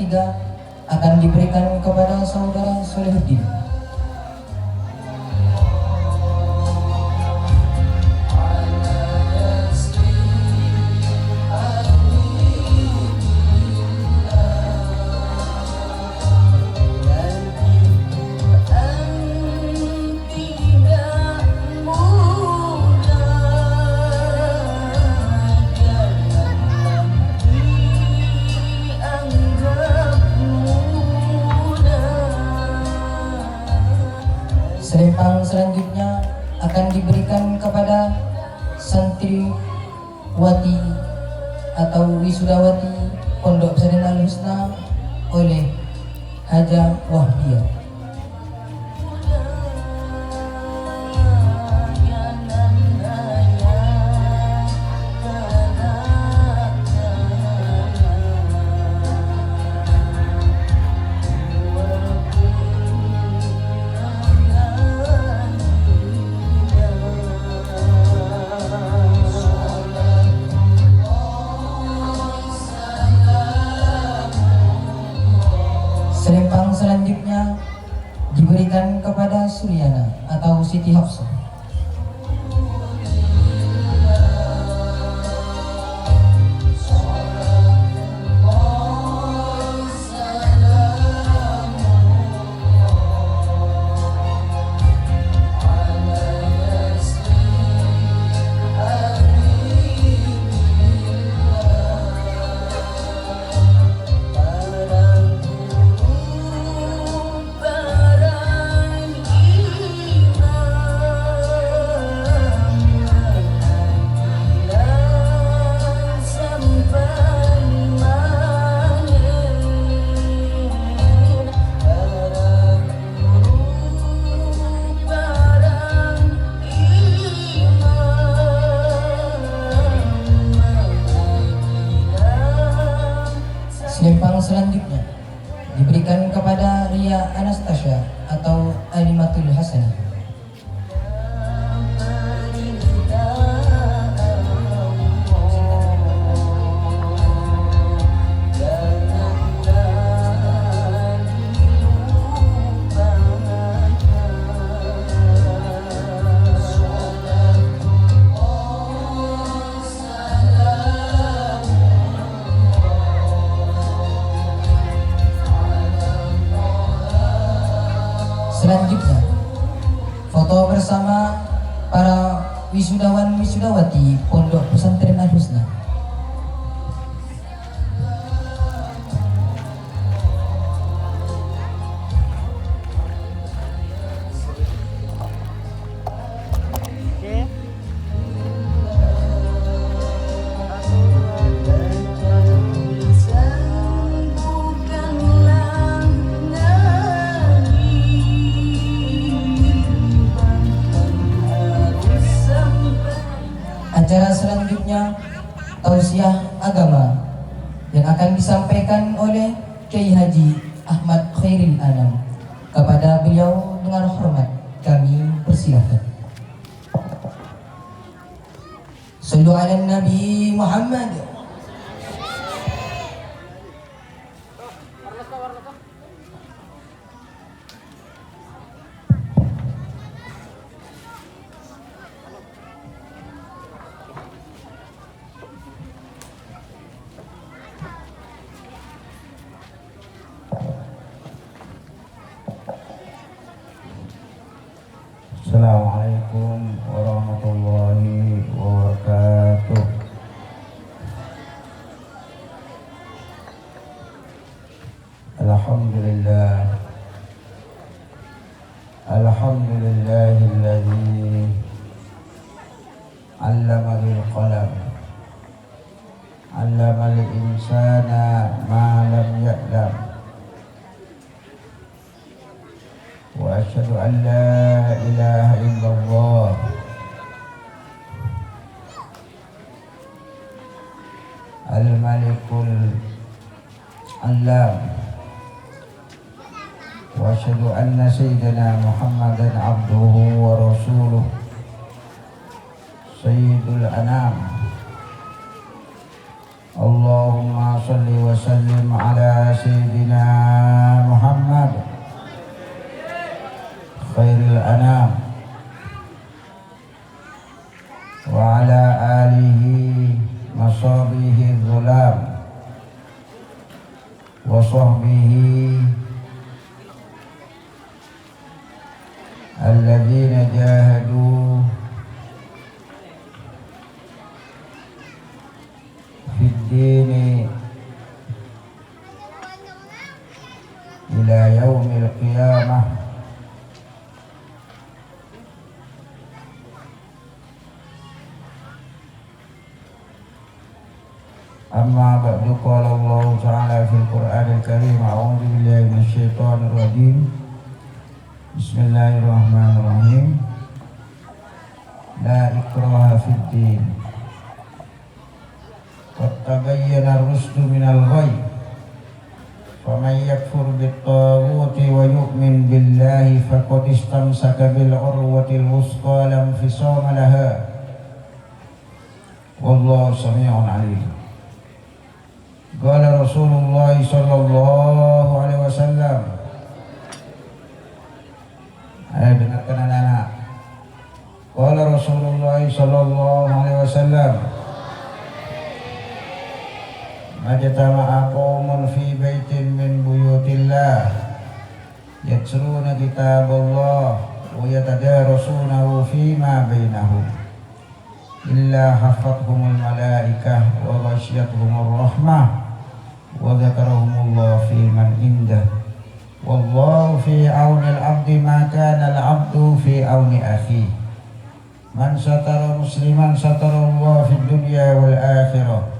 ketiga akan diberikan kepada saudara Solehuddin. Selempang selanjutnya akan diberikan kepada santriwati atau wisudawati Pondok Pesantren Al-Husna oleh Haja Wahdiah. Selempang selanjutnya diberikan kepada Suryana atau Siti Hafsah. Selempang selanjutnya diberikan kepada Ria Anastasia atau Alimatul Hasanah. Selanjutnya, foto bersama para wisudawan wisudawati Pondok Pesantren Al-Husna. Acara selanjutnya tausiah agama yang akan disampaikan oleh Kiai Haji Ahmad Khairil Anam. Kepada beliau dengan hormat kami persilahkan. Sallu ala Nabi Muhammad. Assalamualaikum warahmatullahi wabarakatuh. Alhamdulillah, alhamdulillahilladzi 'allama bil qalam, 'allamal insana ma lam ya'lam. Wa asyhadu an la ilaha illallah al-malikul alam. Wa asyhadu anna sayyidina Muhammadan abduhu wa rasuluh sayyidul anam. Allahumma salli wa sallim ala sayyidina Muhammad khairil anam wa ala alihi masabihi dhulam wa sahbihi alladzina jahadu fid dini ila yaumil qiyamah. Amma ba'du, qala Allah ta'ala fil Qur'anil Karim, a'udzu billahi minasyaitonir rajim. Bismillahirrahmanirrahim. La ikraha fid din. Qad tabayyana ar-rusydu minal ghayy. Faman yakfur bit-taghuti wa yu'min billahi faqad istamsaka bil urwatil wuthqa la infisama laha. Wallahu samii'un 'aliim. Qala Rasulullah sallallahu alaihi wasallam. Ayo dengarkan anak-anak. Qala Rasulullah sallallahu alaihi wasallam. Majtama'a qaumun fi baitin min buyutillah yatluna kitaballah wa yatadarasunahu fima bainahum illa hafathumul malaikah wa ghasyiyatuhumur rahmah wa dzakarahumullah fi man indah. Wallahu fi aunil abdi ma kana al-abdu fi auni akhi. Man satara musliman satara Allah fid dunya wal akhirah.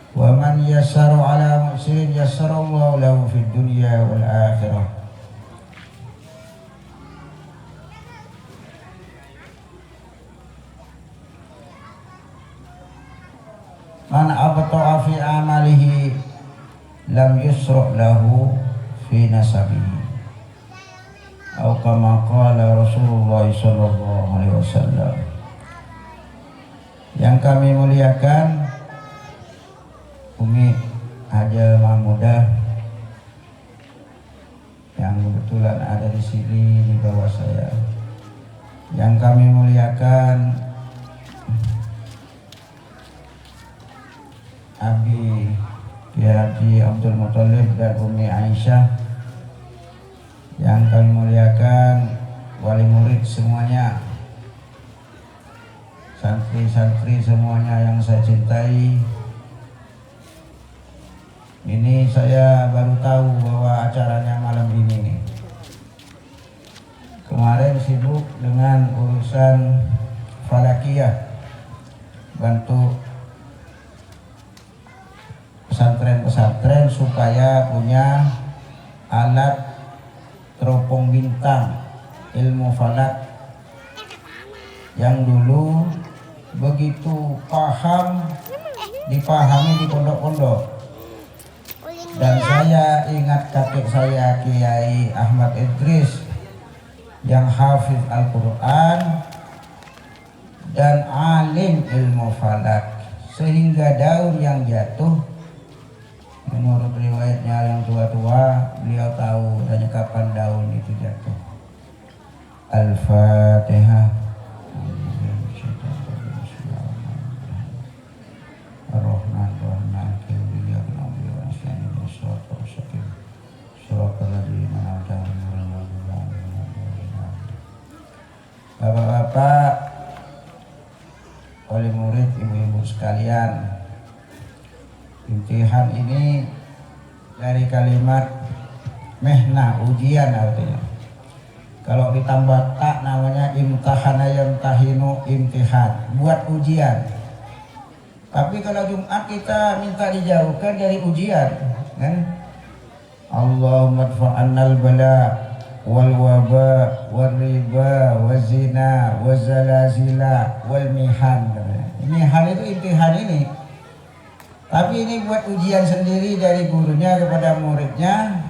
Wa man yassara ala mu'sirin yassara Allah lahu fid dunya wal akhirah. Man abta'a fi amalihi lam yusra' lahu fi nasabihi. Atau kama qala Rasulullah sallallahu alaihi wasallam. Yang kami muliakan Umi Haja Mahmudah yang kebetulan ada di sini di bawah saya. Yang kami muliakan Abi Haji Abdul Muthalib dan Umi Aisyah. Yang kami muliakan wali murid semuanya, santri-santri semuanya yang saya cintai. Ini saya baru tahu bahwa acaranya malam ini nih. Kemarin sibuk dengan urusan falakiyah, bantu pesantren-pesantren supaya punya alat teropong bintang ilmu falak yang dulu begitu dipahami di pondok-pondok. Dan saya ingat kakek saya Kiai Ahmad Idris yang hafiz Al-Quran dan alim ilmu falak, sehingga daun yang jatuh menurut riwayatnya yang tua-tua, beliau tahu dan kapan daun itu jatuh. Al-Fatihah. Bapak-bapak, wali murid, ibu-ibu sekalian, imtihan ini dari kalimat mehna, ujian artinya. Kalau ditambah tak namanya imtahana yamtahinu, imtihan, buat ujian. Tapi kalau Jumat kita minta dijauhkan dari ujian, kan? Allahumma dfa'annal bala wal waba wal riba wal zina wal zalazila wal mihan. Mihan itu imtihan ini. Tapi ini buat ujian sendiri dari gurunya kepada muridnya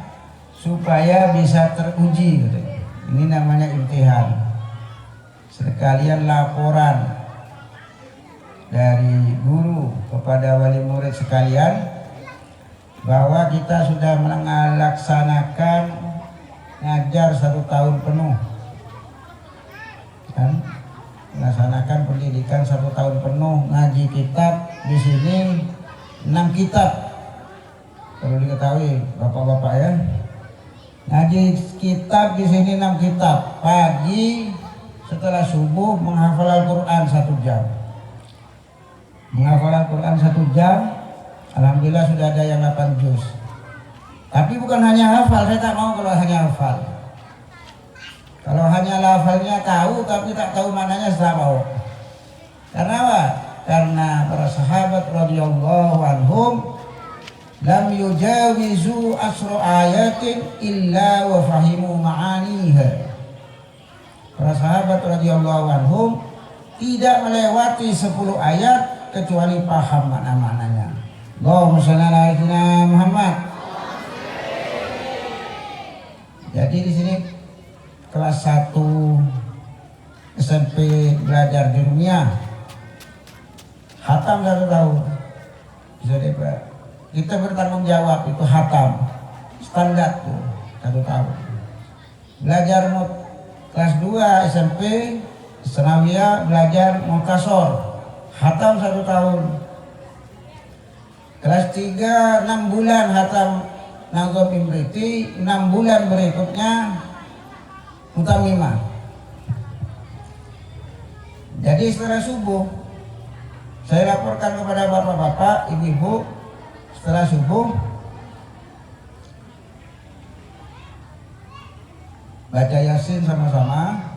supaya bisa teruji gitu. Ini namanya imtihan. Sekalian laporan dari guru kepada wali murid sekalian bahwa kita sudah melaksanakan ngajar 1 tahun penuh, kan? Melaksanakan pendidikan 1 tahun penuh, ngaji kitab di sini 6 kitab. Perlu diketahui bapak-bapak ya, ngaji kitab di sini 6 kitab. Pagi setelah subuh menghafal Al-Quran 1 jam. Menghafal Al-Quran 1 jam, alhamdulillah sudah ada yang 8 juz. Tapi bukan hanya hafal, saya tak mau kalau hanya hafal. Kalau hanya lafalnya tahu tapi tak tahu maknanya, saya mau. Karena apa? Karena para sahabat radhiyallahu anhum lam yujawizu asra ayatin illa wa fahimu ma'aniha. Para sahabat radhiyallahu anhum tidak melewati 10 ayat kecuali paham makna-maknanya. Allahumma shalli ala sayyidina Muhammad. Jadi di sini kelas 1 SMP belajar di Rumiyah, hatam 1 tahun. Bisa kita bertanggung jawab, itu hatam standar tuh 1 tahun. Belajar kelas 2 SMP Senawiyah belajar Mukhtasar, hatam 1 tahun. Kelas 3 6 bulan hatam Nazam Imriti, 6 bulan berikutnya Mutamimah. Jadi setelah subuh saya laporkan kepada bapak-bapak, ibu-ibu, setelah subuh baca Yasin sama-sama,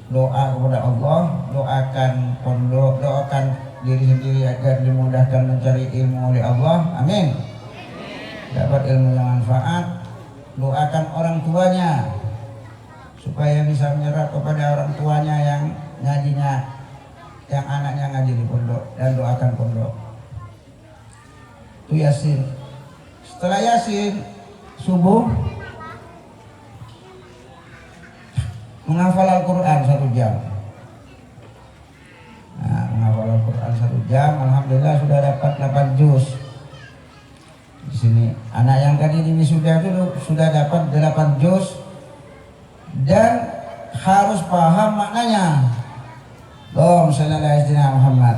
doa kepada Allah, doakan pondok, doakan diri sendiri agar dimudahkan mencari ilmu oleh Allah, amin. Dapat ilmu yang manfaat, doakan orang tuanya supaya bisa menyerap kepada orang tuanya yang ngajinya, yang anaknya ngaji di pondok, dan doakan pondok. Itu Yasin. Setelah Yasin subuh menghafal Al-Quran 1 jam. Nah, menghafal Al-Quran 1 jam, alhamdulillah sudah dapat 8 juz. Di sini anak yang tadi ini sudah dapat 8 juz dan harus paham maknanya. Allahumma shalli ala sayyidina Muhammad.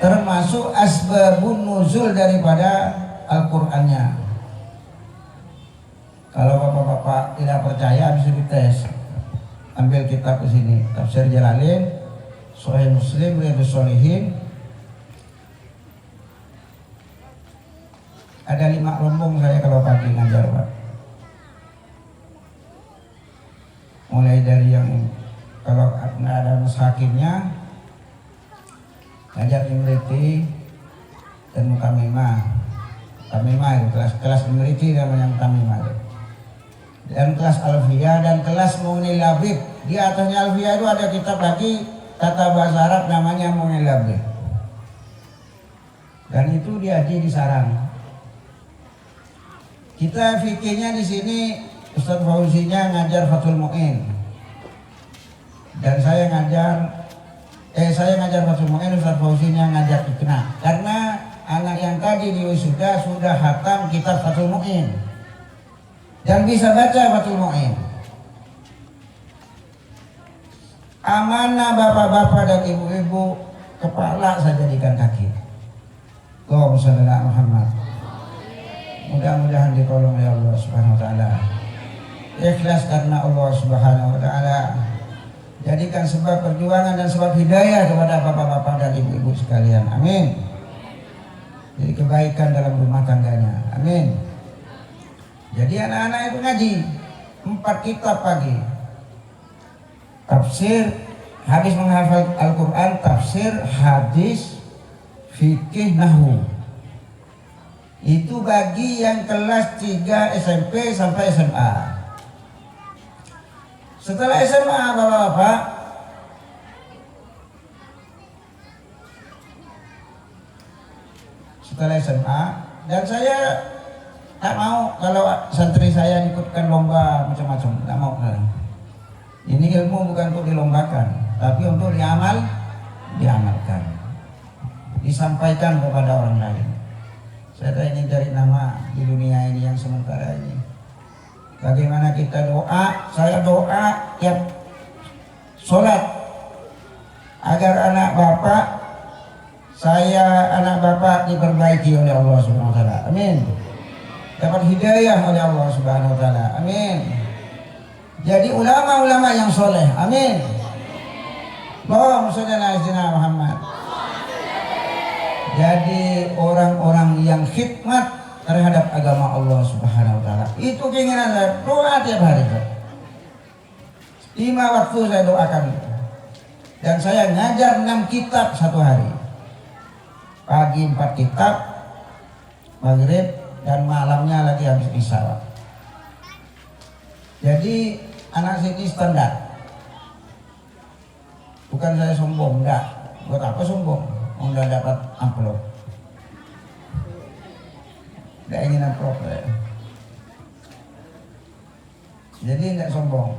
Termasuk asbabun nuzul daripada Al-Qur'annya. Kalau bapak-bapak tidak percaya bisa dites. Ambil kitab di sini, Tafsir Jalalain, Sahih Muslim, Riyadhus Shalihin. Ada 5 rombong saya kalau pagi ngajar, Pak. Mulai dari yang kalau nggak ada mushakimnya, ngajar Imriti dan Mutamimah. Mutamimah itu kelas Imriti namanya Mutamimah. Dan kelas Alfiyah dan kelas Mughni Labib. Di atasnya Alfiyah itu ada kitab lagi tata bahasa Arab namanya Mughni Labib. Dan itu diaji di sarang. Kita fikihnya di sini Ustaz Fauzinya ngajar Fathul Mu'in. Dan saya ngajar Fathul Mu'in, Ustaz Fauzinya ngajar Iqna. Karena anak yang tadi di wisuda sudah hatam kitab Fathul Mu'in dan bisa baca Fathul Mu'in. Amanah bapak-bapak dan ibu-ibu, kepala saya jadikan kaki. Allahumma shalli ala Muhammad. Mudah-mudahan ditolong oleh Allah Subhanahu wa taala. Ikhlas karena Allah Subhanahu wa taala. Jadikan sebab perjuangan dan sebab hidayah kepada bapak-bapak dan ibu-ibu sekalian. Amin. Jadi kebaikan dalam rumah tangganya. Amin. Jadi anak-anak itu ngaji 4 kitab pagi. Tafsir, habis menghafal Al-Quran, tafsir, hadis, fikih, nahwu. Itu bagi yang kelas 3 SMP sampai SMA. Setelah SMA bapak-bapak, setelah SMA, dan saya tak mau kalau santri saya ikutkan lomba macam-macam, tak mau. Ini ilmu bukan untuk dilombakan, tapi untuk diamalkan, disampaikan kepada orang lain. Saya tak ingin cari nama di dunia ini yang sementara ini. Bagaimana kita doa, saya doa tiap sholat agar anak bapak diperbaiki oleh Allah Subhanahu wa taala. Amin. Dapat hidayah oleh Allah Subhanahu wa taala. Amin. Jadi ulama-ulama yang soleh. Amin. Allahumma shalli ala sayyidina Muhammad. Jadi orang-orang yang khidmat terhadap agama Allah Subhanahu wa taala. Itu keinginan saya, doa tiap hari. 5 waktu saya doakan. Dan saya ngajar 6 kitab satu hari. Pagi 4 kitab, maghrib, dan malamnya lagi habis isya. Jadi anak saya ini standar. Bukan saya sombong, enggak. Buat apa sombong? Udah dapat amplop. Enggak ingin amplop ya. Jadi enggak sombong.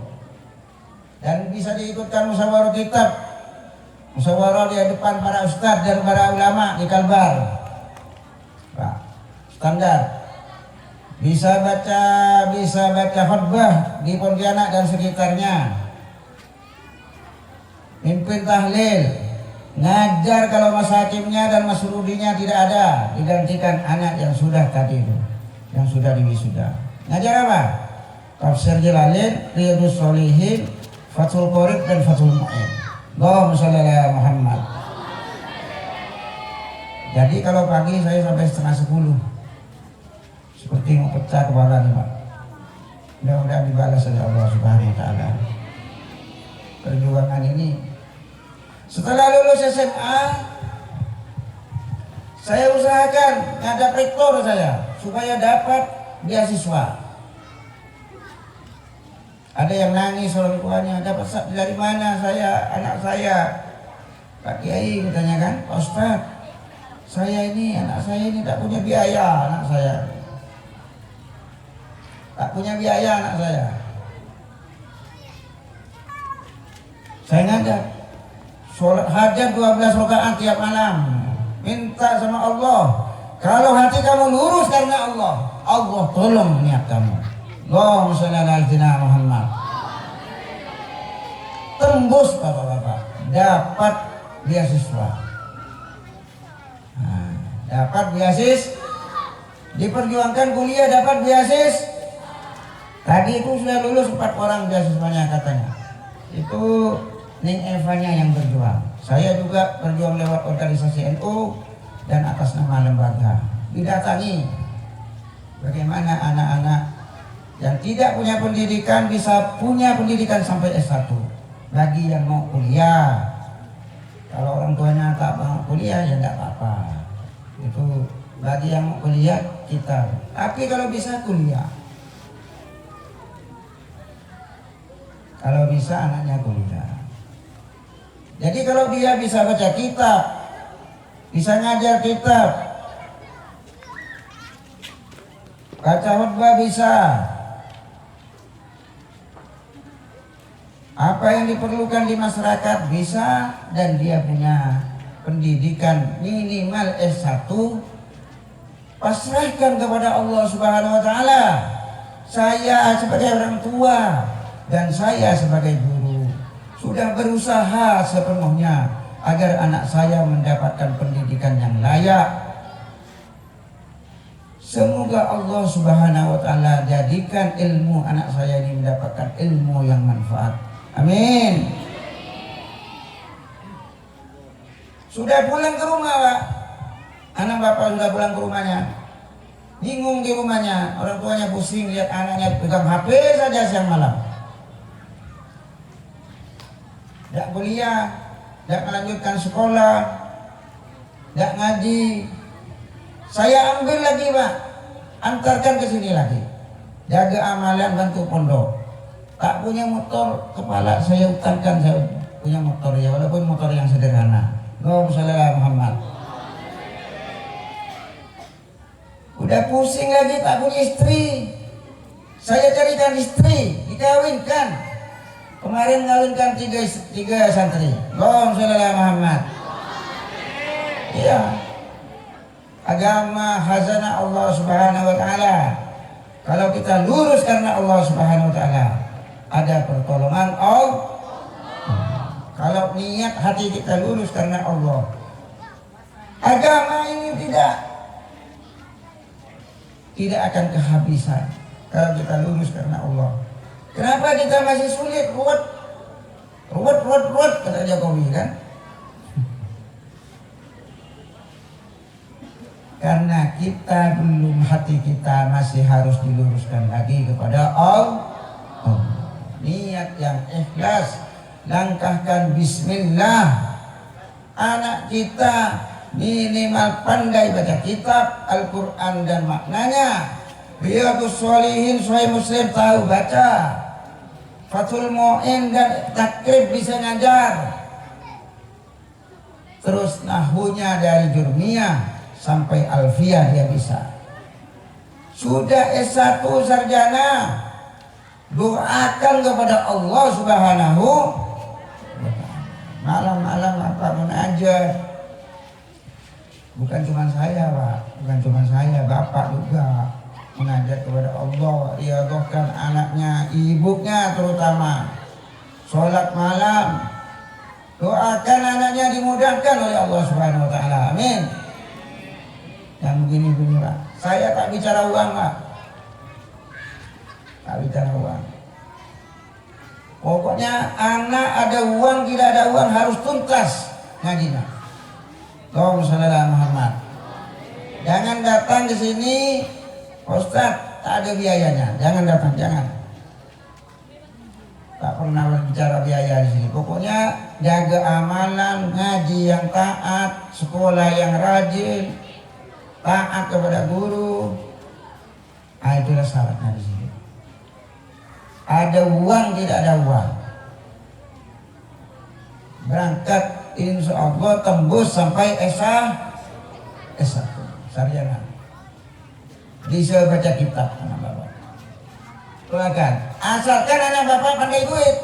Dan bisa diikutkan musyawarah kitab. Musyawarah di depan para ustadz dan para ulama di Kalbar. Pak, standar. Bisa baca khutbah di Pontianak dan sekitarnya. Mimpin tahlil, ngajar kalau mas hakimnya dan mas rudinya tidak ada, digantikan anak yang sudah tadi itu, yang sudah diwisuda. Ngajar apa? Tafsir Jalalin, Riyadhus Shalihin, Fathul Qorib dan Fathul Mu'in. Allahumma shalli ala Muhammad. Jadi kalau pagi saya sampai setengah 10, seperti mau pecah kepala nih Pak. Mudah-mudahan dibalas oleh Allah Subhanahu wa taala. Perjuangan ini. Setelah lulus SMA, saya usahakan ngadap rektor saya supaya dapat beasiswa. Ada yang nangis orang tuanya, dapat dari mana anak saya? Pak Kiai katanya kan, Pak Ustadz, anak saya ini tak punya biaya, anak saya. Tak punya biaya anak saya. Saya ngadap. Sholat hajat 12 rakaat tiap malam. Minta sama Allah. Kalau hati kamu lurus karena Allah, Allah tolong niat kamu. Allahumma shalli ala sayyidina Muhammad. Tembus bapak-bapak, dapat beasiswa. Dapat beasiswa. Diperjuangkan kuliah dapat beasiswa. Tadi itu sudah lulus 4 orang beasiswanya katanya. Itu Ning Evanya yang berjuang. Saya juga berjuang lewat organisasi NU dan atas nama lembaga. Didatangi bagaimana anak-anak yang tidak punya pendidikan bisa punya pendidikan sampai S1. Bagi yang mau kuliah, kalau orang tuanya tak mau kuliah ya tidak apa-apa. Itu bagi yang mau kuliah kita. Tapi kalau bisa kuliah. Kalau bisa anaknya kuliah. Jadi kalau dia bisa baca kitab, bisa ngajar kitab, baca khutbah bisa. Apa yang diperlukan di masyarakat bisa, dan dia punya pendidikan minimal S1, pasrahkan kepada Allah Subhanahu wa taala. Saya sebagai orang tua dan saya sebagai guru sudah berusaha sepenuhnya agar anak saya mendapatkan pendidikan yang layak. Semoga Allah Subhanahu wa taala jadikan ilmu anak saya ini mendapatkan ilmu yang manfaat. Amin. Sudah pulang ke rumah, Pak. Anak bapak sudah pulang ke rumahnya. Bingung di rumahnya, orang tuanya pusing lihat anaknya pegang HP saja siang malam. Tidak kuliah, tidak melanjutkan sekolah, tidak ngaji. Saya ambil lagi Pak, antarkan ke sini lagi. Jaga amalan, bantu pondok. Tak punya motor, kepala saya utangkan, saya punya motor ya, walaupun motor yang sederhana. Allahumma shalli ala Muhammad. Udah pusing lagi, tak punya istri. Saya carikan istri, dikawinkan. Kemarin ngawinkan tiga santri. Allahumma shalli ala Muhammad. Iya. agama khazanah Allah Subhanahu wa taala. Kalau kita lurus karena Allah Subhanahu wa taala, ada pertolongan Allah. Kalau niat hati kita lurus karena Allah, agama ini tidak akan kehabisan kalau kita lurus karena Allah. Kenapa kita masih sulit, ruwet kata Jokowi kan? Karena kita belum, hati kita masih harus diluruskan lagi kepada Allah. Niat yang ikhlas, langkahkan bismillah. Anak kita minimal pandai baca kitab Al-Quran dan maknanya. Riyadhus Shalihin Sahih Muslim tahu baca. Fathul Mu'in dan Takrib bisa ngajar. Terus nahunya dari Jurmiyah sampai Alfiyah dia bisa. Sudah S1 sarjana, doakan kepada Allah Subhanahu wa ta'ala. Malam-malam apa munajat. Bukan cuma saya, Pak. Bukan cuma saya, Bapak juga munajat kepada Allah, riyadhahkan anaknya, ibunya terutama. Sholat malam, doakan anaknya dimudahkan oleh Allah Subhanahu wa ta'ala. Amin. Yang begini-begini, Pak. Saya tak bicara uang, Pak. Tak bicara uang. Pokoknya anak ada uang, tidak ada uang harus tuntas ngajinya. Allahumma shalli ala Muhammad. Jangan datang ke sini, Ustaz, tak ada biayanya. Jangan datang, jangan. Tak pernah berbicara biaya di sini. Pokoknya jaga amalan, ngaji yang taat, sekolah yang rajin, taat kepada guru. Itulah syaratnya di sini. Ada uang, tidak ada uang. Berangkat insya Allah tembus sampai S1 sarjana. Bisa baca kitab anak bapak. Silakan. Asalkan anak bapak pandai duit.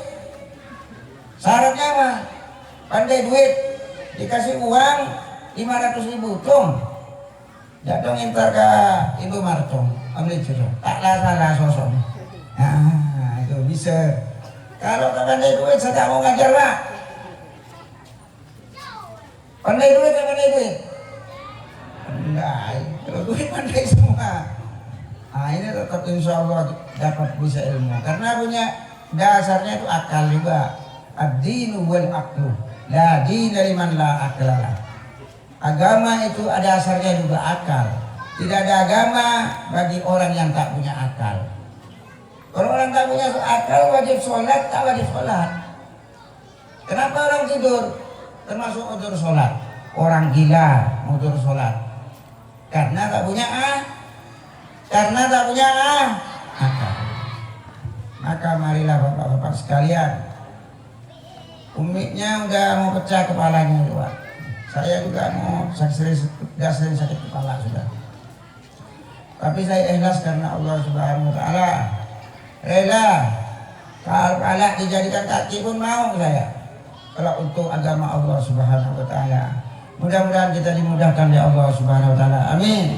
Syaratnya apa? Pandai duit. Dikasih uang 500.000 tung. Jatuh ngintar ke Ibu Martung, ambil jero. Taklah salah sosok. Nah, itu bisa. Kalau tak pandai duit, saya tak mau ngajar, Pak. Pandai duit, tak pandai duit. Pandai. Kalau duit pandai semua. Nah, ini tetap insya Allah dapat bisa ilmu. Karena punya dasarnya itu akal juga. Ad-dinu wal aqlu. La dina liman la aqlalah. Agama itu ada dasarnya juga akal. Tidak ada agama bagi orang yang tak punya akal. Kalau orang tak punya akal wajib sholat, tak wajib sholat. Kenapa orang tidur? Termasuk udzur sholat. Orang gila udzur sholat. Karena tak punya akal. Maka marilah bapak-bapak sekalian. Umiknya udah mau pecah kepalanya juga. Saya juga mau sering sakit kepala sudah. Tapi saya ikhlas karena Allah Subhanahu wa taala. Rela. Kalau kepala dijadikan kaki pun mau saya. Kalau untuk agama Allah Subhanahu wa taala. Mudah-mudahan kita dimudahkan oleh Allah Subhanahu wa taala. Amin.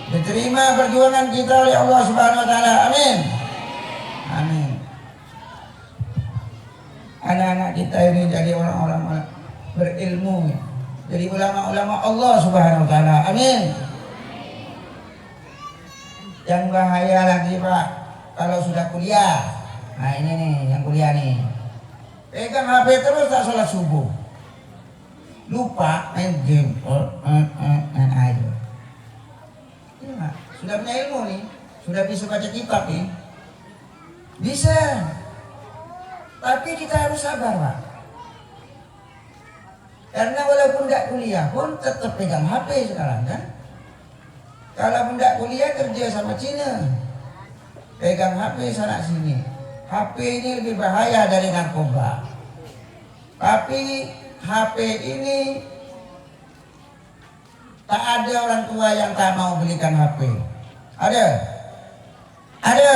Diterima perjuangan kita oleh Allah Subhanahu wa taala. Amin. Amin. Anak-anak kita ini jadi orang-orang berilmu. Jadi ulama-ulama Allah Subhanahu wa taala. Amin. Yang bahaya lagi, Pak, kalau sudah kuliah. Nah, ini nih yang kuliah nih. Pegang HP terus tak sholat subuh. Lupa main game, main aja. Ya, sudah punya ilmu nih, sudah bisa baca kitab nih. Bisa. Tapi kita harus sabar, Pak. Karena walaupun tidak kuliah pun tetap pegang HP sekarang kan. Kalau pun tidak kuliah kerja sama Cina, pegang HP sana sini. HP ini lebih bahaya dari narkoba. Tapi HP ini tak ada orang tua yang tak mau belikan HP. Ada? Ada?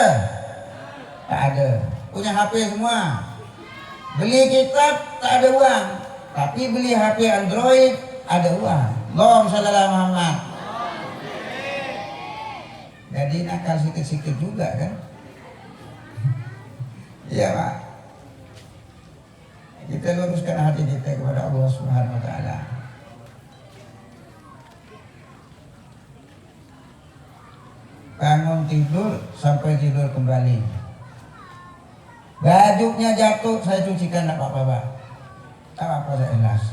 Tak ada. Punya HP semua. Beli kitab tak ada uang. Tapi beli HP Android ada uang. Allahumma shalli ala Muhammad. Jadi nakal sikit-sikit juga kan. Iya Pak. Kita luruskan hati kita kepada Allah Subhanahu wa taala. Bangun tidur sampai tidur kembali. Bajunya jatuh saya cucikan tidak apa-apa Pak. Tak apa-apa saya ikhlas.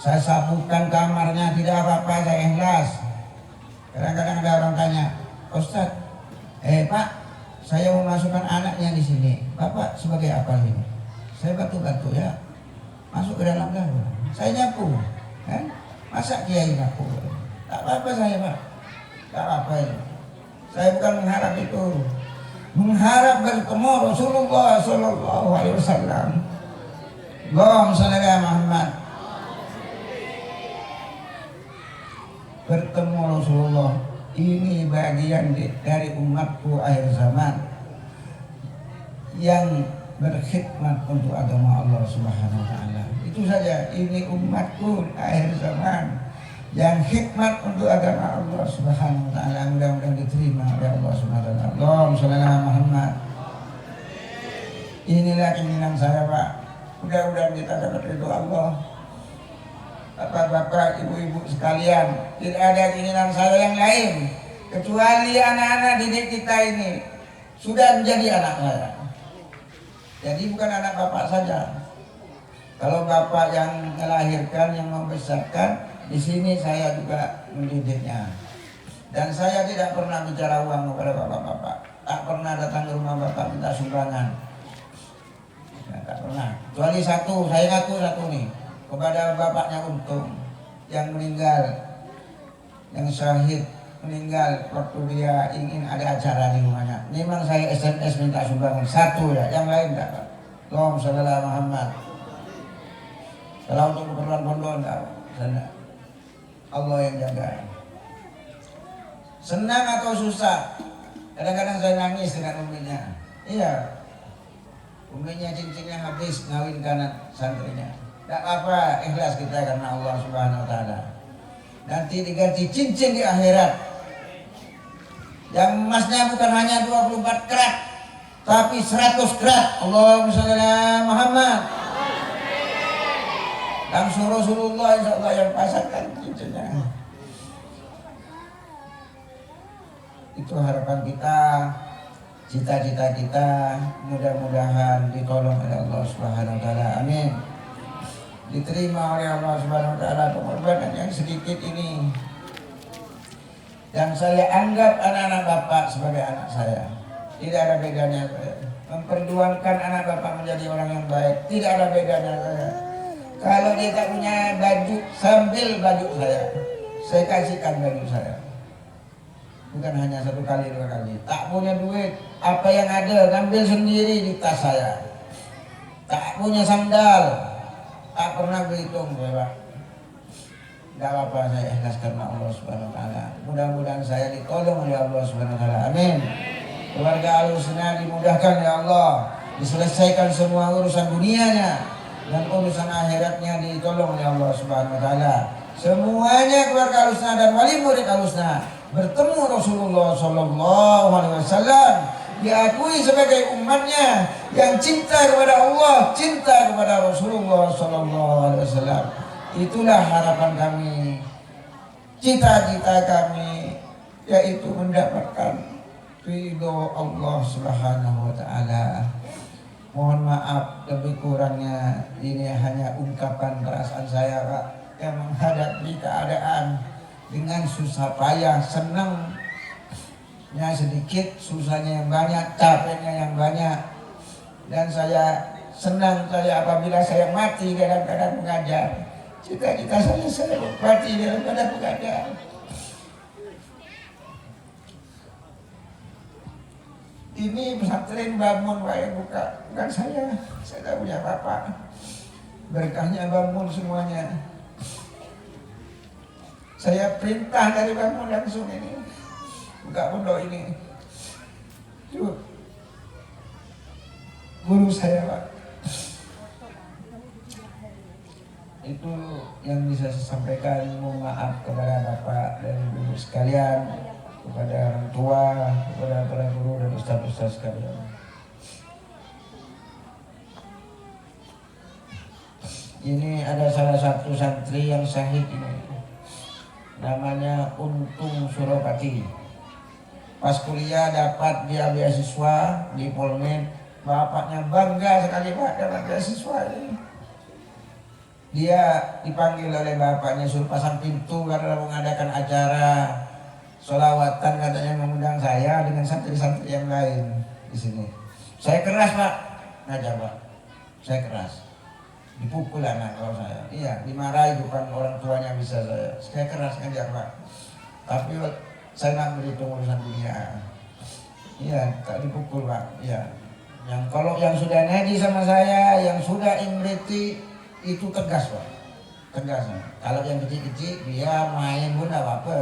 Saya sapukan kamarnya tidak apa-apa saya ikhlas. Kadang-kadang ada orang tanya, Ustaz, Pak, saya mau masukkan anaknya di sini. Bapak sebagai apa ini? Saya bantu-bantu ya. Masuk ke dalam dapur. Saya nyapu, kan? Masa kiai nyapu? Tak apa-apa saya Pak. Tak apa itu. Saya bukan mengharap itu. Mengharap bertemu Rasulullah Sallallahu Alaihi Wasallam. Allahumma shalli ala Muhammad. Bertemu Rasulullah ini bagian dari umatku akhir zaman yang berkhidmat untuk agama Allah Subhanahu wa taala. Itu saja, ini umatku akhir zaman yang khidmat untuk agama Allah Subhanahu wa taala. Mudah-mudahan diterima oleh Allah Subhanahu wa taala. Allahumma shalli ala Muhammad. Inilah keinginan saya Pak. Mudah-mudahan kita dapat ridho Allah. Bapak-bapak, ibu-ibu sekalian, tidak ada keinginan saya yang lain kecuali anak-anak didik kita ini sudah menjadi anak saya. Jadi bukan anak bapak saja. Kalau bapak yang melahirkan, yang membesarkan, di sini saya juga mendidiknya. Dan saya tidak pernah bicara uang kepada bapak-bapak. Tak pernah datang ke rumah bapak minta sumbangan. Ya, tak pernah. Kecuali satu, saya ngaku satu nih. Kepada bapaknya Untung yang meninggal, yang syahid meninggal waktu dia ingin ada acara di rumahnya. Memang saya SMS minta sumbangan satu ya, yang lain tak Pak. Allahumma shalli ala Muhammad. Kalau untuk keperluan pondok enggak, sana Allah yang jaga. Senang atau susah? Kadang-kadang saya nangis dengan uminya. Iya, uminya cincinnya habis ngawinkan santrinya. Tak apa, ikhlas kita karena Allah Subhanahu wa taala. Nanti diganti cincin di akhirat. Yang emasnya bukan hanya 24 karat, tapi 100 karat. Allahumma shalli ala Muhammad. Langsung Rasulullah insyaallah yang pasangkan cincinnya. Itu harapan kita, cita-cita kita, mudah-mudahan ditolong oleh Allah Subhanahu wa taala. Amin. Diterima oleh Allah Subhanahu wa taala pengorbanan yang sedikit ini. Dan saya anggap anak-anak bapak sebagai anak saya. Tidak ada bedanya saya. Memperjuangkan anak bapak menjadi orang yang baik, tidak ada bedanya saya. Kalau dia tak punya baju, sambil baju saya kasihkan baju saya. Bukan hanya satu kali, dua kali. Tak punya duit, apa yang ada ambil sendiri di tas saya. Tak punya sandal, tak pernah berhitung saya Pak. Tidak apa-apa, saya ikhlas karena Allah Subhanahu wa taala. Mudah-mudahan saya ditolong oleh Allah Subhanahu wa taala. Amin. Keluarga Al-Husna dimudahkan ya Allah, diselesaikan semua urusan dunianya dan urusan akhiratnya ditolong oleh Allah Subhanahu wa taala. Semuanya keluarga Al-Husna dan wali murid Al-Husna bertemu Rasulullah Sallallahu Alaihi Wasallam, diakui sebagai umatnya yang cinta kepada Allah, cinta kepada Rasulullah Sallallahu Alaihi Wasallam. Itulah harapan kami, cita-cita kami, yaitu mendapatkan ridho Allah Subhanahu wa taala. Mohon maaf lebih kurangnya, ini hanya ungkapan perasaan saya Pak, yang menghadapi keadaan dengan susah payah, senangnya sedikit, susahnya yang banyak, capeknya yang banyak. Dan saya senang saya apabila saya mati dalam keadaan mengajar. Cita-cita saya mati dalam keadaan mengajar. Ini pesantren bangun Pak yang buka, bukan saya tak punya apa-apa. Berkahnya bangun semuanya. Saya perintah dari bangun langsung ini, buka pondok ini. Guru saya Pak. Itu yang bisa saya sampaikan. Mohon maaf kepada Bapak dan Ibu sekalian. kepada orang tua, kepada para guru dan ustaz-ustaz sekalian. Ini ada salah satu santri yang syahid ini, namanya Untung Suropati. Pas kuliah dapat dia beasiswa di Polmed, bapaknya bangga sekali Pak dapat beasiswa ini. Dia dipanggil oleh bapaknya suruh pasang pintu karena mengadakan acara sholawatan, katanya mengundang saya dengan santri-santri yang lain di sini. Saya keras Pak, ngajak Pak, saya keras. Dipukul anak kalau saya, iya dimarahi bukan orang tuanya bisa saya keras ngajak Pak. Tapi saya nak berhitung urusan dunia. Iya, tak dipukul Pak. Iya. Yang kalau yang sudah ngaji sama saya, yang sudah imriti itu tegas Pak. Tegas. Kalau yang kecil-kecil dia main pun apa-apa,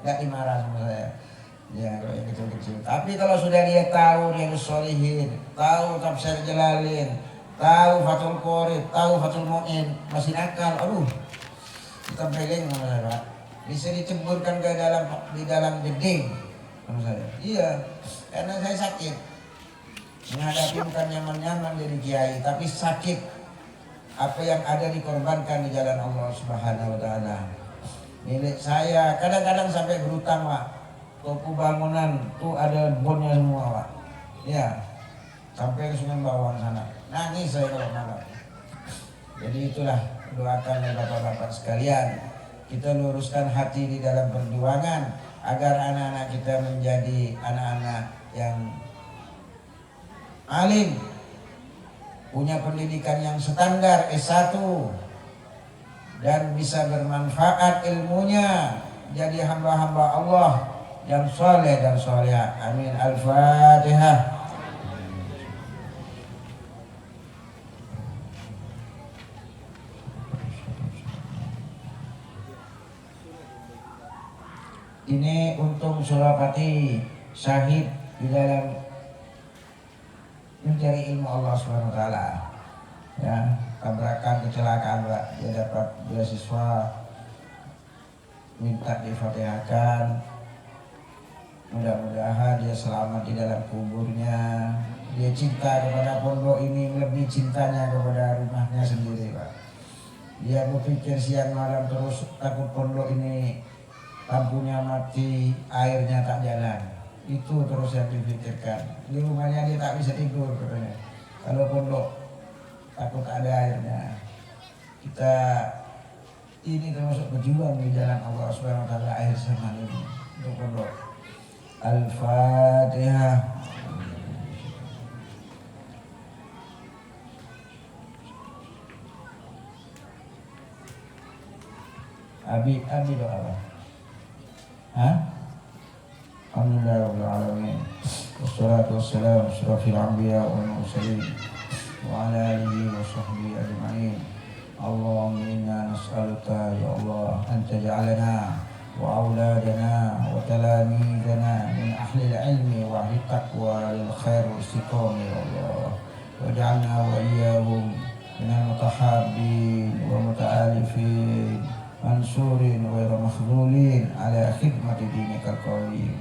enggak dimarah sama saya. Ya kalau yang kecil-kecil. Tapi kalau sudah dia tahu Riyadhus Shalihin, tahu Tafsir Jalalin, tahu Fathul Qorib, tahu Fathul Mu'in, masih nakal, aduh, kita beling sama saya Pak. Bisa diceburkan ke dalam geding sama saya. Iya, karena saya sakit. Menghadapi bukan nyaman-nyaman jadi kiai, tapi sakit. Apa yang ada dikorbankan di jalan Allah Subhanahu wa taala. Milik saya kadang-kadang sampai berutang Pak. Toko bangunan tuh ada bonnya semua Pak. Ya, sampai ke Sungai Bawang sana. Nangis saya kalau malam. Jadi itulah doakan oleh bapak-bapak sekalian. Kita luruskan hati di dalam perjuangan agar anak-anak kita menjadi anak-anak yang alim, punya pendidikan yang standar S1 dan bisa bermanfaat ilmunya, jadi hamba-hamba Allah yang soleh dan solehah. Amin. Al-Fatihah. Ini Untung Suropati syahid di dalam mencari ilmu Allah Subhanahu wa taala. Ya, tabrakan kecelakaan Pak, dia dapat beasiswa, minta difatihahkan. Mudah-mudahan dia selamat di dalam kuburnya. Dia cinta kepada pondok ini lebih cintanya kepada rumahnya sendiri Pak. Dia berpikir siang malam terus takut pondok ini lampunya mati, airnya tak jalan. Itu terus yang dipikirkan. Di rumahnya dia tak bisa tidur katanya. Kalau pondok takut ada airnya. Kita ini termasuk berjuang di jalan Allah Subhanahu wa taala akhir zaman ini untuk pondok. Al-Fatihah. Abi doa apa? Alhamdulillah alamin. Wassalatu wassalamu asyrafil anbiya wal mursalin wa ala alihi wa sahbihi ajma'in. Allahumma inna nas'aluka ya Allah an taj'alana wa auladana wa talamidana min ahli al-ilmi wa ahli taqwa lil khair wa istiqamah ya Allah. Waj'alna wa iyyahum min al-mutahabbin wa muta'alifin mansurin wa makhdhulin ala khidmati dinikal qawim.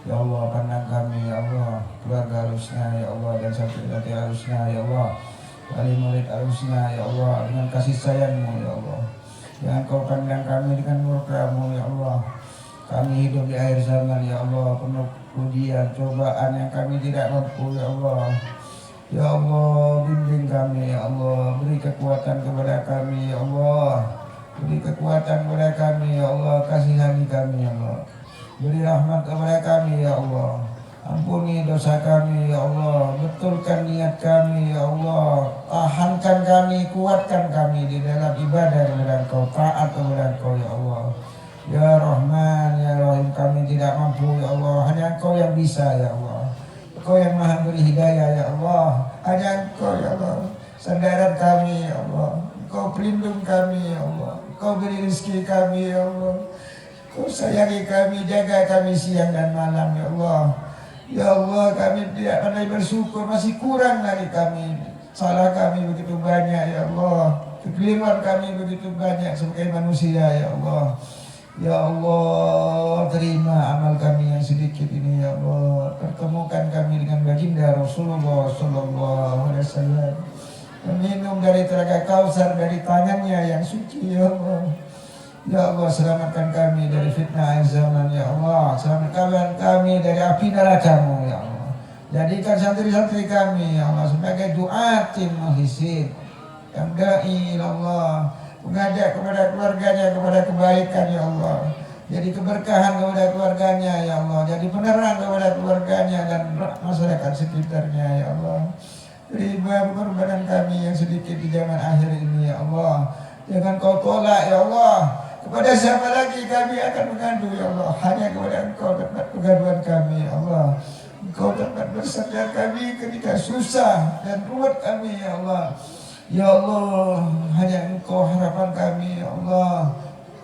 Ya Allah, pandang kami ya Allah, keluarga Alusna ya Allah, dan santri-santri Alusna ya Allah, wali murid Alusna ya Allah, dengan kasih sayang-Mu ya Allah. Yang Kau pandang kami dengan murka-Mu ya Allah. Kami hidup di akhir zaman ya Allah, penuh ujian, cobaan yang kami tidak mampu ya Allah. Ya Allah, bimbing kami ya Allah, beri kekuatan kepada kami ya Allah. Beri kekuatan kepada kami ya Allah, kasihani kami ya Allah. Beri rahmat kepada kami ya Allah. Ampuni dosa kami ya Allah. Betulkan niat kami ya Allah. Tahankan kami, kuatkan kami di dalam ibadah kepada Engkau, taat kepada Engkau ya Allah. Ya Rahman ya Rahim, kami tidak mampu ya Allah. Hanya Engkau yang bisa ya Allah. Engkau yang maha beri hidayah ya Allah. Hanya Engkau ya Allah. Sandaran kami ya Allah. Engkau pelindung kami ya Allah. Engkau beri rezeki kami ya Allah. Kau sayangi kami, jaga kami siang dan malam ya Allah. Ya Allah, kami tidak pandai bersyukur, masih kurang dari kami. Salah kami begitu banyak ya Allah. Kekeliruan kami begitu banyak sebagai manusia ya Allah. Ya Allah, terima amal kami yang sedikit ini ya Allah. Pertemukan kami dengan baginda Rasulullah sallallahu alaihi wasallam. Meminum dari telaga Kausar dari tangannya yang suci ya Allah. Ya Allah, selamatkan kami dari fitnah akhir zaman ya Allah. Selamatkan kami dari api neraka-Mu ya Allah. Jadikan santri-santri kami ya Allah sebagai duatin muhsin yang dai ya Allah, mengajak kepada keluarganya kepada kebaikan ya Allah. Jadi keberkahan kepada keluarganya ya Allah. Jadi penerang kepada keluarganya dan masyarakat sekitarnya ya Allah. Terima pengorbanan kami yang sedikit di zaman akhir ini ya Allah. Jangan Kau tolak ya Allah. Kepada siapa lagi kami akan mengadu ya Allah. Hanya kepada Engkau tempat pengaduan kami ya Allah. Engkau tempat bersandar kami ketika susah dan ruwet kami ya Allah. Ya Allah, hanya Engkau harapan kami ya Allah.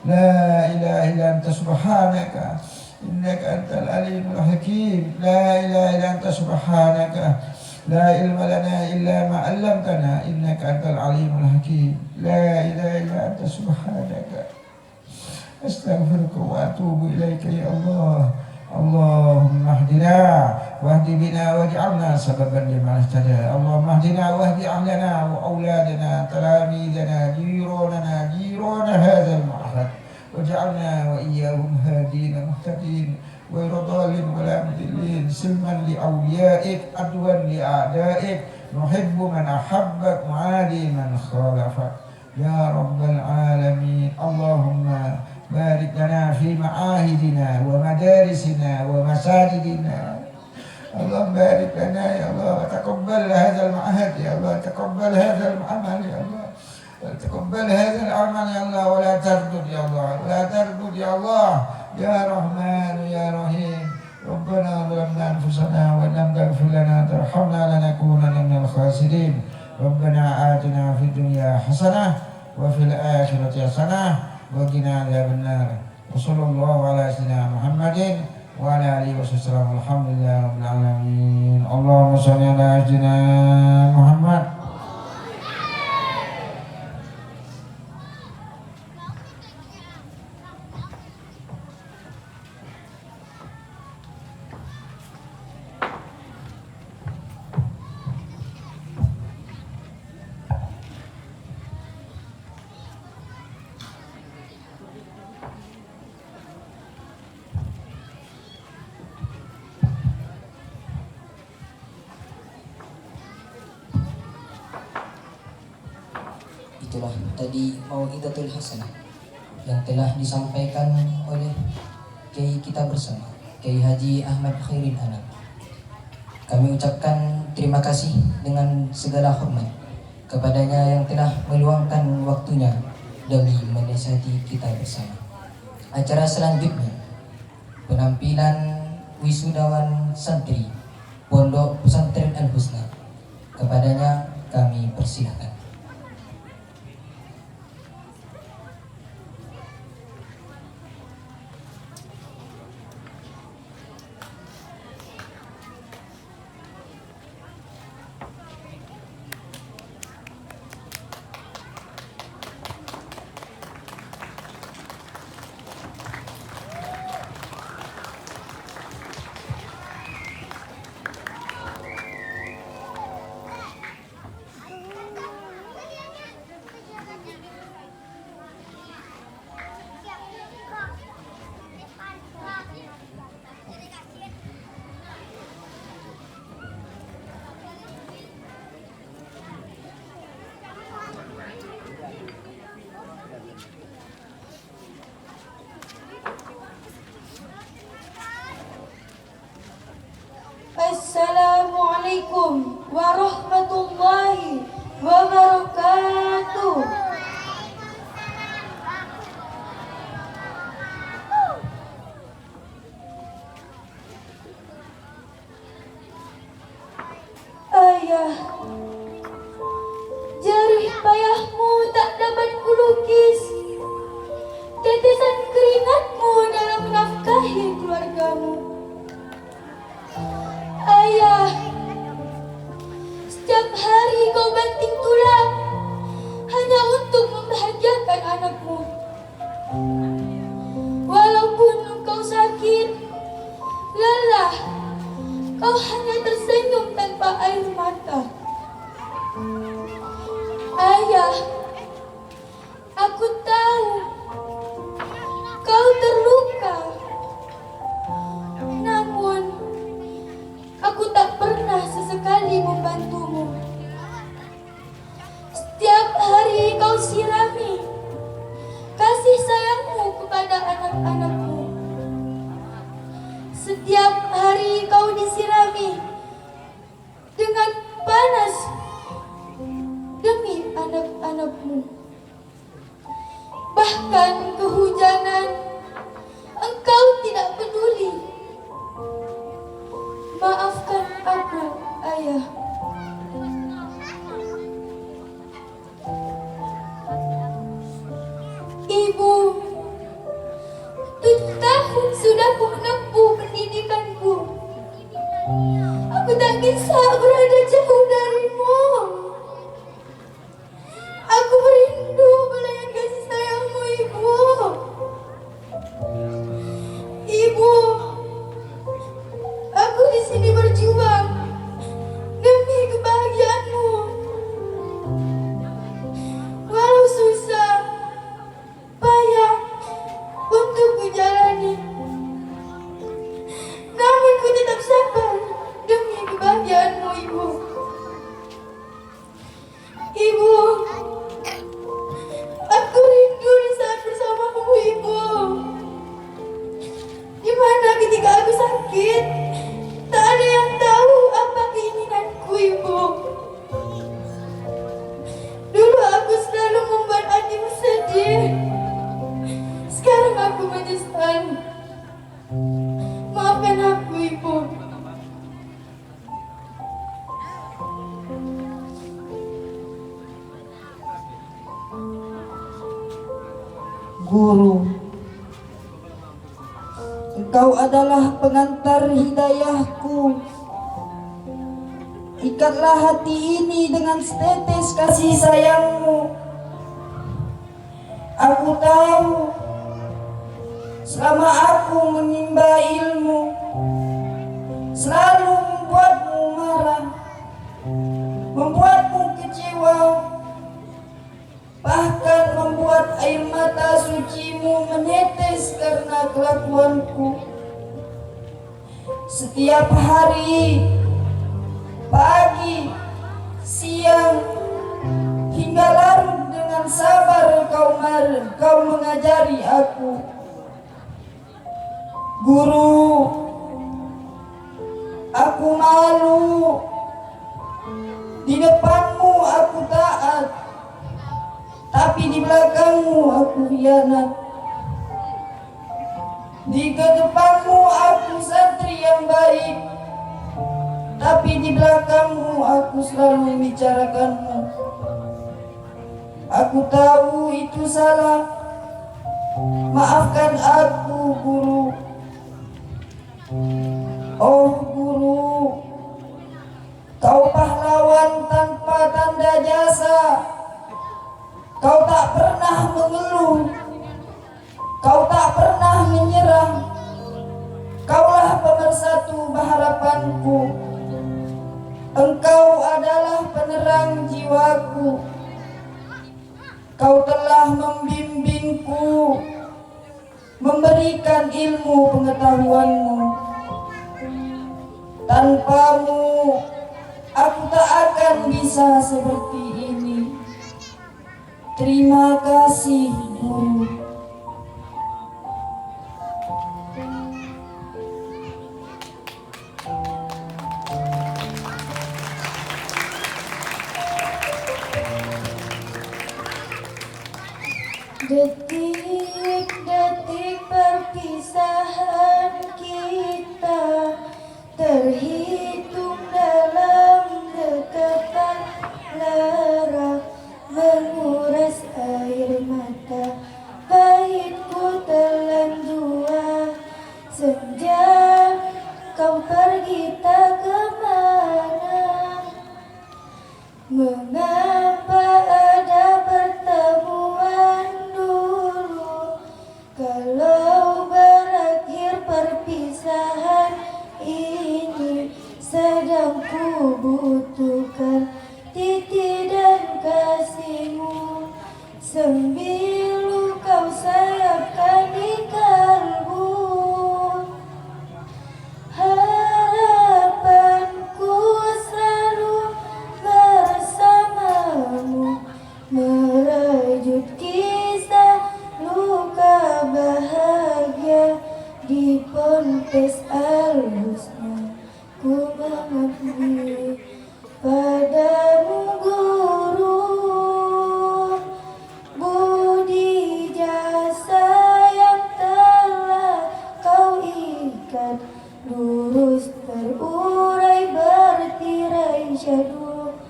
La ilaha illa anta subhanaka innaka antal alimul hakim. La ilaha illa anta subhanaka la ilma lana illa ma 'allamtana innaka antal alimul hakim. La ilaha illa anta subhanaka astaghfiruka wa atubu ilaika ya Allah. Allahumma hdina wahdi bina waj'alna sababan liman ihtada. Allahumma hdina wahdi ahlana wa auladana talamidana jirana hadzal ma'had waj'alna wa iyyahum hadina muhtadin غير ضال ولا مضل سلما لأوليائك عدوا لأعدائك نحب من أحبك معادي من خالفك يا رب العالمين. اللهم بارك لنا في معاهدنا ومدارسنا ومساجدنا. اللهم بارك لنا يا الله وتقبل هذا المعهد يا الله. تقبل هذا العمل يا الله. تقبل هذا العمل يا الله ولا تردد يا الله. ولا تردد يا الله يا رحمن يا رحيم. ربنا ظلمنا أنفسنا وإن لم تغفر لنا ترحمنا لنكونن من الخاسرين. ربنا آتنا في الدنيا حسنة وفي الآخرة حسنة وقنا عذاب النار. وصلى الله على سيدنا محمد وعلى آله وسلم. الحمد لله رب العالمين. اللهم صل على سيدنا محمد. Itulah tadi Mau'izatul Hasanah yang telah disampaikan oleh Kiai kita bersama, Kiai Haji Ahmad Khairil Anam. Kami ucapkan terima kasih dengan segala hormat kepadanya yang telah meluangkan waktunya demi menasihati kita bersama. Acara selanjutnya penampilan wisudawan santri Pondok Pesantren Al Husna. Kepadanya kami persilahkan. Assalamualaikum warahmatullahi wabarakatuh. Ayah, jerih payahmu tak dapat kulukis. Tetesan keringatmu dalam menafkahi keluargamu. Ayah, setiap hari kau banting tulang hanya untuk membahagiakan anakmu. Walaupun engkau sakit, Setiap hari kau disirami dengan panas demi anak-anakmu. Bahkan kehujanan engkau tidak peduli. Maafkan aku, Ayah. Ibu, 7 tahun sudah ku menempuh pendidikanku. Aku tak bisa berada jauh darimu. Aku merindu belayan kasih sayangmu, Ibu. Ibu, aku di sini berjuang demi kebahagiaanmu. Walau susah, payah untuk kujalani, namun ku tetap sabar demi kebahagiaanmu, Ibu. Ibu, aku rindu di saat bersamamu, Ibu. Di mana ketika aku sakit, tak ada yang tahu apa keinginanku, Ibu. Dulu aku selalu membuat hatimu sedih. Sekarang aku menyesal. Maafkan aku, Ibu. Guru, Engkau adalah pengantar hidayahku. Ikatlah hati ini dengan setetes kasih sayangmu. Aku tahu selama aku menimba ilmu selalu membuatmu marah, membuatmu kecewa, bahkan membuat air mata sucimu menetes karena kelakuanku. Setiap hari, pagi, siang, hingga larut dengan sabar kau mengajari aku. Guru, aku malu. Di depanmu aku taat, tapi di belakangmu aku khianat. Di depanmu aku santri yang baik, tapi di belakangmu aku selalu membicarakanmu. Aku tahu itu salah. Maafkan aku, Guru. Oh Guru, kau pahlawan tanpa tanda jasa. Kau tak pernah mengeluh, kau tak pernah menyerah. Kaulah pemersatu harapanku. Engkau adalah penerang jiwaku. Kau telah membimbingku, memberikan ilmu pengetahuanmu. Tanpamu, aku tak akan bisa seperti ini. Terima kasih, Guru. Detik-detik perpisahan kita terhitung dalam dekatan lara, menguras air mata, pahitku telan jua. Senja kau pergi tak kemana. Mengapa ada pertemuan dulu, kalau berakhir perpisahan ini? Sedang ku butuhkan titi dan kasihmu, sembilu kau sayapkan di kalbu. Harapanku selalu bersamamu, merajut kisah luka bahagia di pondok Ponpes Al-Husna, ku mengabdi padamu guru. Budi jasa yang telah kau ikat, lurus terurai bertirai syadu.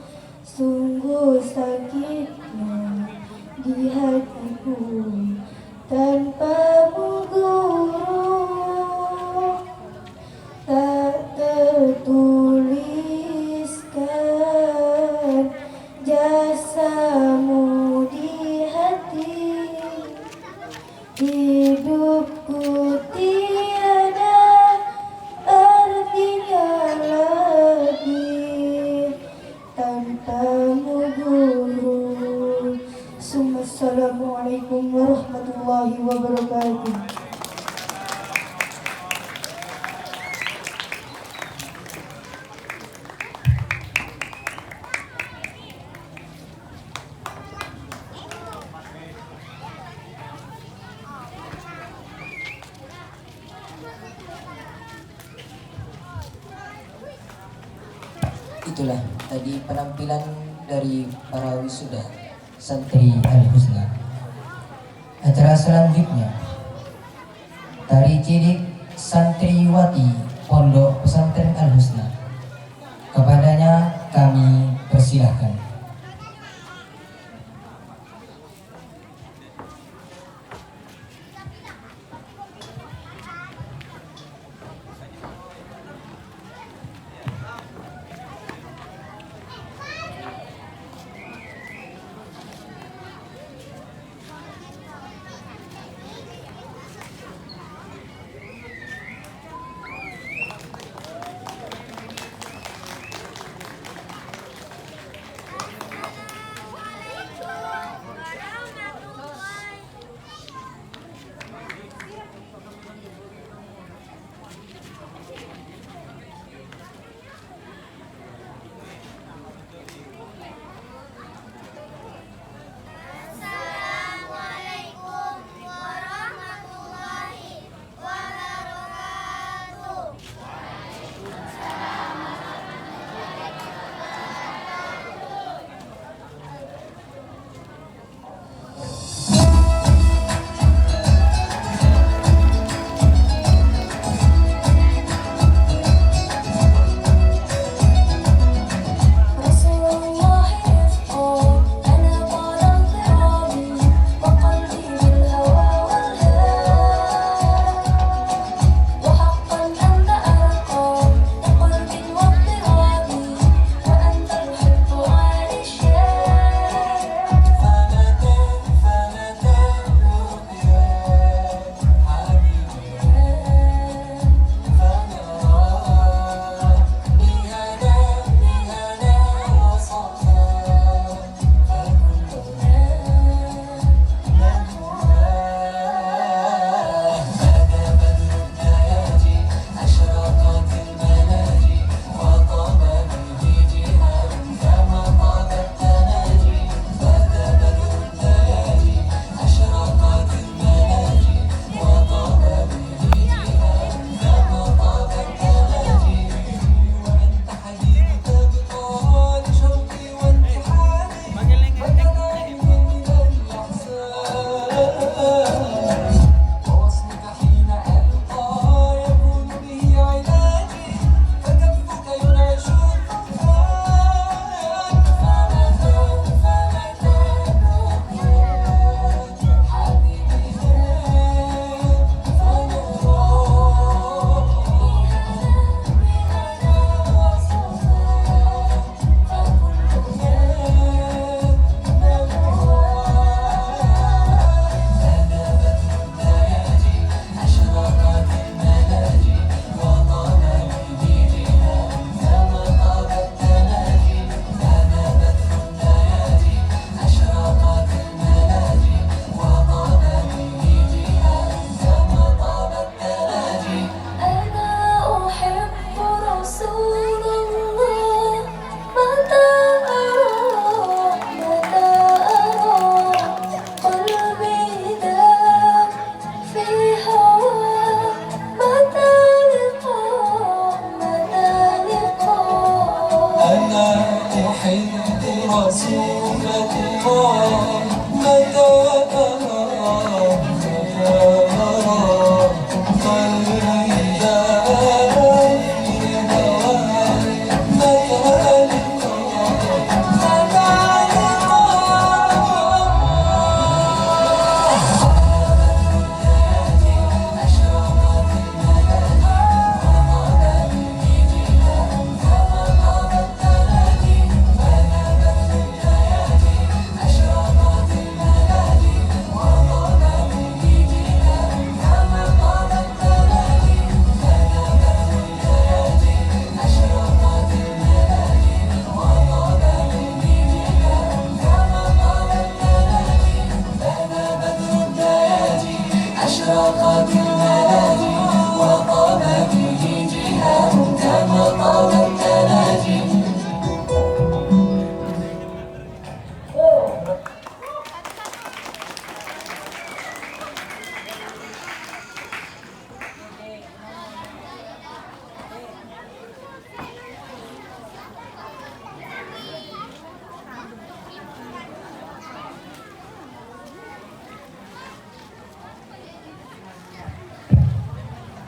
Sungguh sakitnya di hatiku tanpamu guru. Tak tertuliskan jasamu di hati. Hidupku tiada artinya lagi tanpamu guru. Assalamualaikum warahmatullahi wabarakatuh. Itulah tadi penampilan dari para wisuda santri Al-Husna. Acara selanjutnya, tari cilik santriwati Pondok Pesantren Al-Husna. Kepadanya kami persilahkan.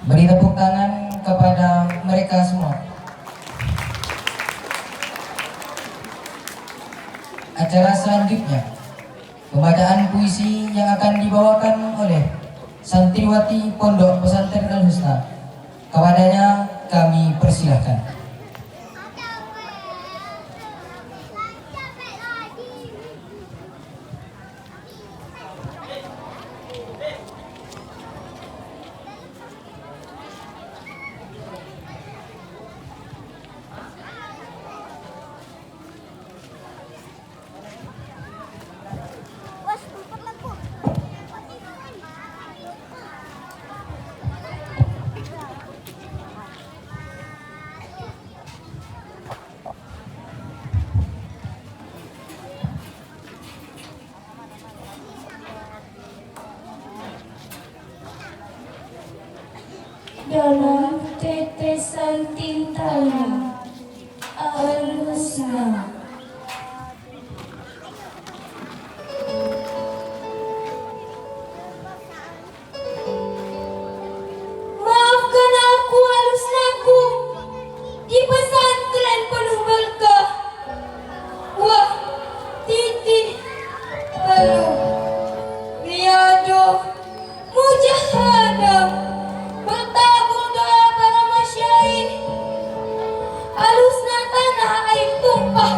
Beri tepuk tangan kepada mereka semua. Acara selanjutnya, pembacaan puisi yang akan dibawakan oleh santriwati Pondok Pesantren Al Husna. Kepadanya kami persilahkan. Dalam tetesan tintanya Al-Husna. Maafkan aku Al-Husnaku di pesantren penuh berkah. Wah, titik, peluh, riado, mujahadah, bertabung doa para masyaikh. Al-Husna tanah air tumpah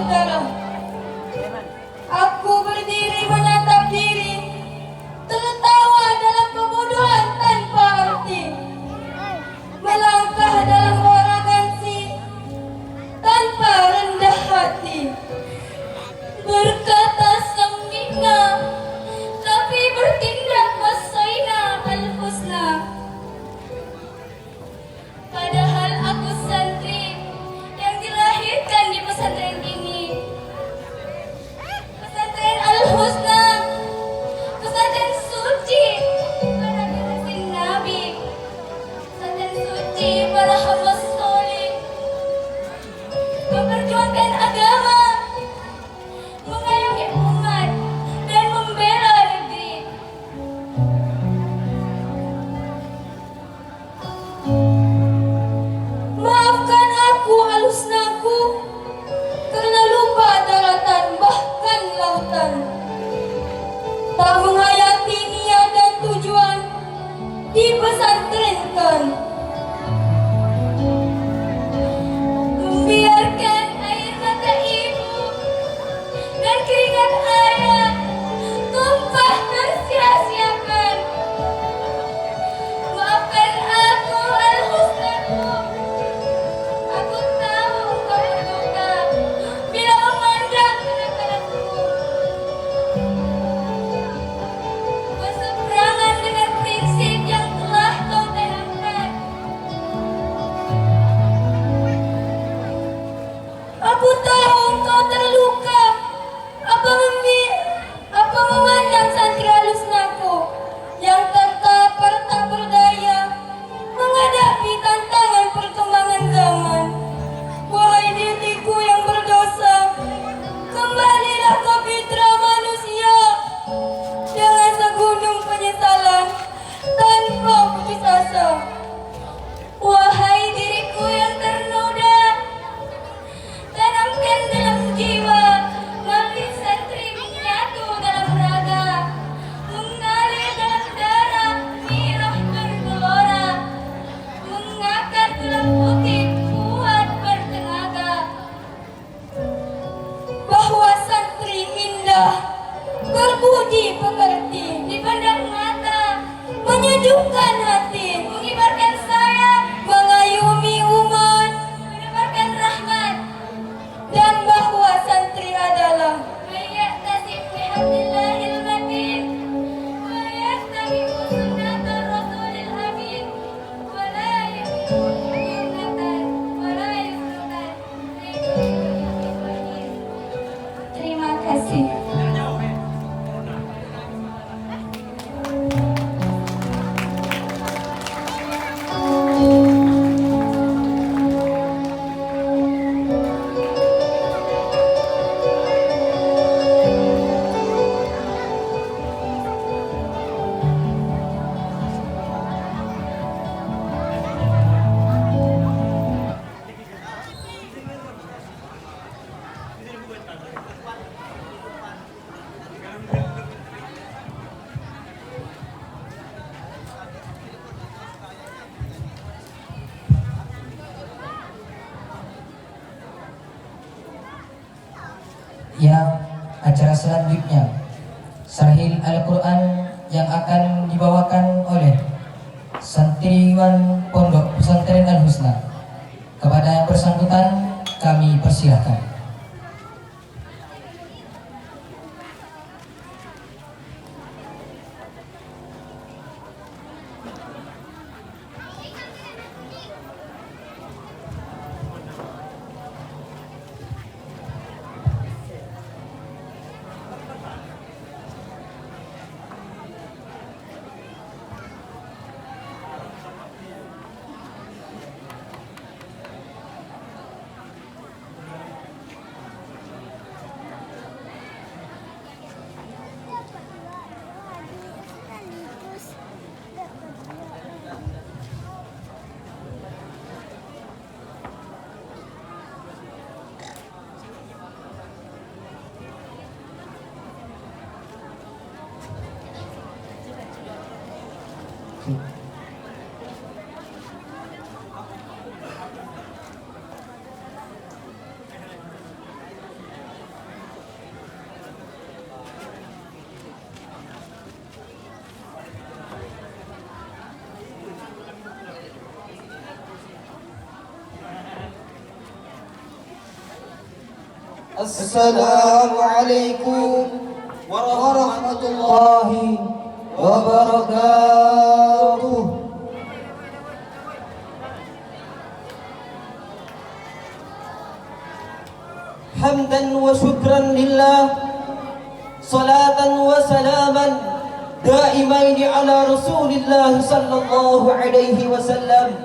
Ya, acara selanjutnya Sarhil Al-Quran yang akan dibawakan oleh santriwan Pondok Pesantren Al-Husna. Kepada yang bersangkutan kami persilahkan. Assalamualaikum warahmatullahi wabarakatuh. Hamdan wa syukran lillah, salatan wa salaman daimaini ala Rasulillah sallallahu alaihi wasallam.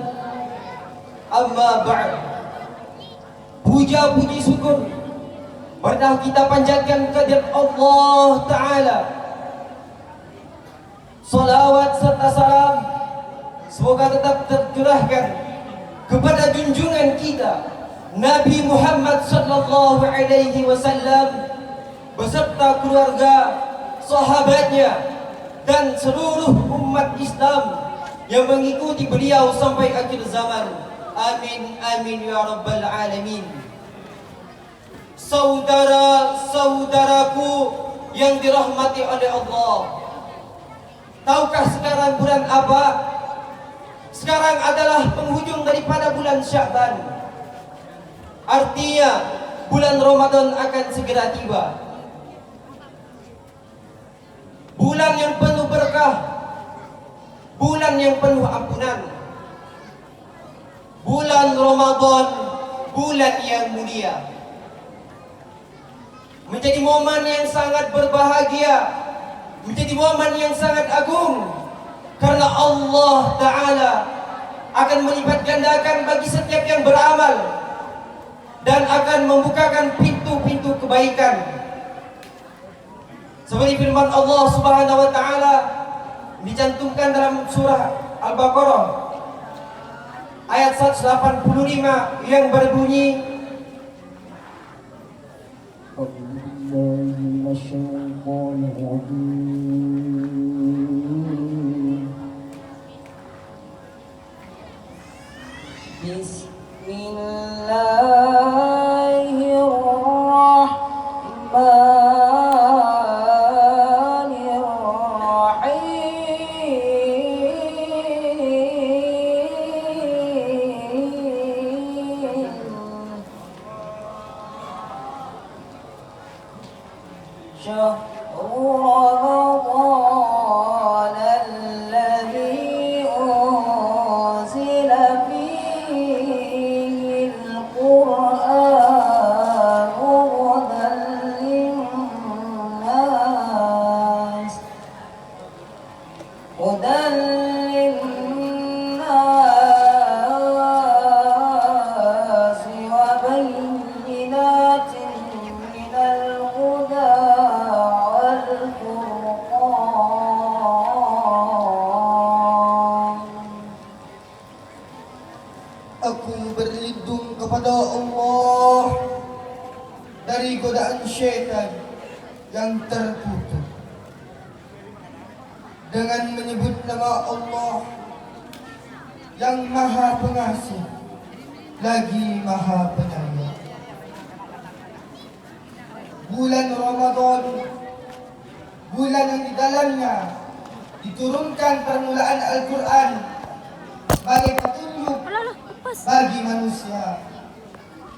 Amma ba'd. Puja puji syukur pernah kita panjatkan kehadirat Allah Ta'ala. Salawat serta salam semoga tetap tercurahkan kepada junjungan kita Nabi Muhammad sallallahu alaihi wasallam beserta keluarga, sahabatnya dan seluruh umat Islam yang mengikuti beliau sampai akhir zaman. Amin amin ya rabbal alamin. Saudara-saudaraku yang dirahmati oleh Allah, tahukah sekarang bulan apa? Sekarang adalah penghujung daripada bulan Sya'ban. Artinya bulan Ramadan akan segera tiba. Bulan yang penuh berkah, bulan yang penuh ampunan. Bulan Ramadan, bulan yang mulia, menjadi momen yang sangat berbahagia, menjadi momen yang sangat agung, karena Allah Ta'ala akan melipat gandakan bagi setiap yang beramal dan akan membukakan pintu-pintu kebaikan. Seperti firman Allah Subhanahu wa Ta'ala dicantumkan dalam surah Al-Baqarah ayat 185 yang berbunyi, القرآن Aku berlindung kepada Allah dari godaan syaitan yang terkutuk. Dengan menyebut nama Allah yang Maha Pengasih lagi Maha Penyayang. Bulan Ramadan, bulan yang di dalamnya diturunkan permulaan Al-Quran sebagai petunjuk bagi manusia.